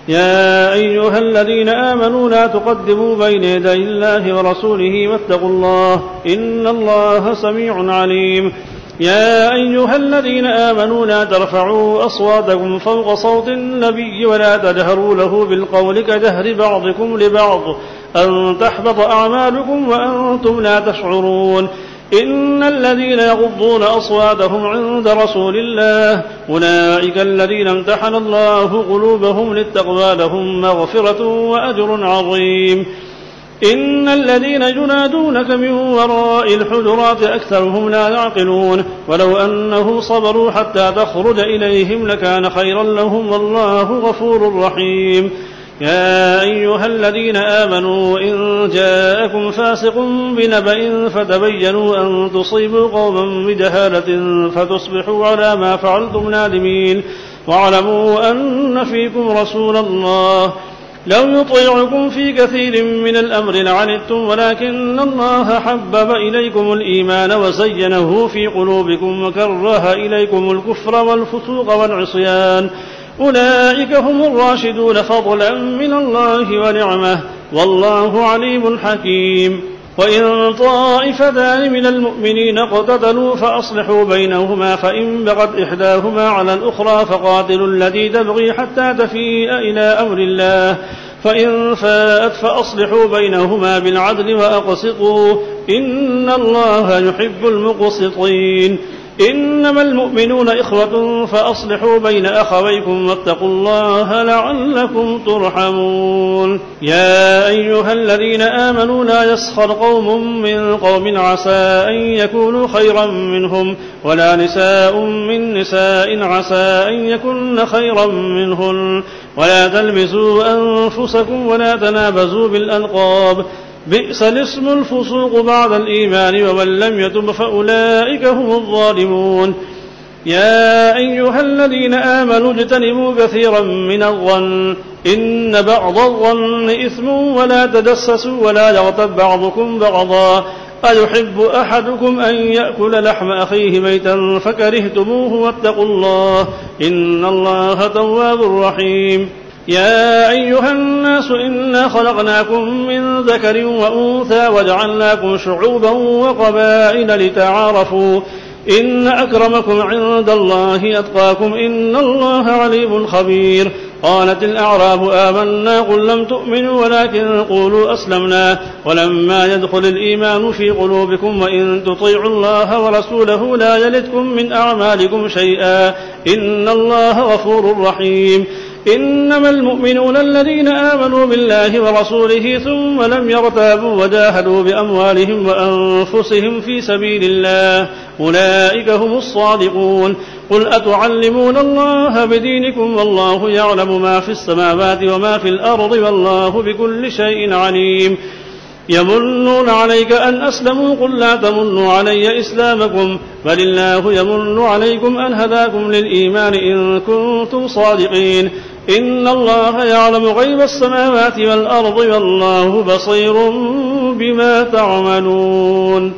يا أيها الذين آمنوا لا تقدموا بين يدي الله ورسوله واتقوا الله إن الله سميع عليم. يا أيها الذين آمنوا لا ترفعوا أصواتكم فوق صوت النبي ولا تجهروا له بالقول كجهر بعضكم لبعض أن تحبط أعمالكم وأنتم لا تشعرون. إن الذين يغضون أصواتهم عند رسول الله أولئك الذين امتحن الله قلوبهم للتقوى لهم مغفرة وأجر عظيم. إن الذين ينادونك من وراء الحجرات أكثرهم لا يعقلون ولو أنهم صبروا حتى تخرج إليهم لكان خيرا لهم والله غفور رحيم. يا أيها الذين آمنوا إن جاءكم فاسق بنبأ فتبينوا أن تصيبوا قوما بجهالة فتصبحوا على ما فعلتم نادمين. واعلموا أن فيكم رسول الله لو يطيعكم في كثير من الأمر لعنتم ولكن الله حبب إليكم الإيمان وزينه في قلوبكم وكره إليكم الكفر والفسوق والعصيان أولئك هم الراشدون فضلا من الله ونعمه والله عليم حكيم. وإن طائفتان من المؤمنين اقتتلوا فأصلحوا بينهما فإن بغت إحداهما على الأخرى فقاتلوا التي تبغي حتى تفيء إلى أمر الله فإن فاءت فأصلحوا بينهما بالعدل وأقسطوا إن الله يحب المقسطين. إنما المؤمنون إخوة فأصلحوا بين أخويكم واتقوا الله لعلكم ترحمون. يا أيها الذين آمنوا لا يسخر قوم من قوم عسى أن يكونوا خيرا منهم ولا نساء من نساء عسى أن يكن خيرا منهن ولا تلمزوا أنفسكم ولا تنابزوا بالألقاب بئس الاسم الفسوق بعد الإيمان ومن لم يتب فأولئك هم الظالمون. يا أيها الذين آمنوا اجتنبوا كثيرا من الظن إن بعض الظن إثم ولا تجسسوا ولا يغتب بعضكم بعضا أيحب أحدكم أن يأكل لحم أخيه ميتا فكرهتموه واتقوا الله إن الله تواب رحيم. يا أيها الناس إنا خلقناكم من ذكر وأنثى وجعلناكم شعوبا وقبائل لتعارفوا إن أكرمكم عند الله أتقاكم إن الله عليم خبير. قالت الأعراب آمنا قل لم تؤمنوا ولكن قولوا أسلمنا ولما يدخل الإيمان في قلوبكم وإن تطيعوا الله ورسوله لا يلتكم من أعمالكم شيئا إن الله غفور رحيم. إنما المؤمنون الذين آمنوا بالله ورسوله ثم لم يرتابوا وجاهدوا بأموالهم وأنفسهم في سبيل الله أولئك هم الصادقون. قل أتعلمون الله بدينكم والله يعلم ما في السماوات وما في الأرض والله بكل شيء عليم. يمنون عليك أن أسلموا قل لا تمنوا علي إسلامكم بل الله يمن عليكم أن هداكم للإيمان إن كنتم صادقين. إن الله يعلم غيب السماوات والأرض والله بصير بما تعملون.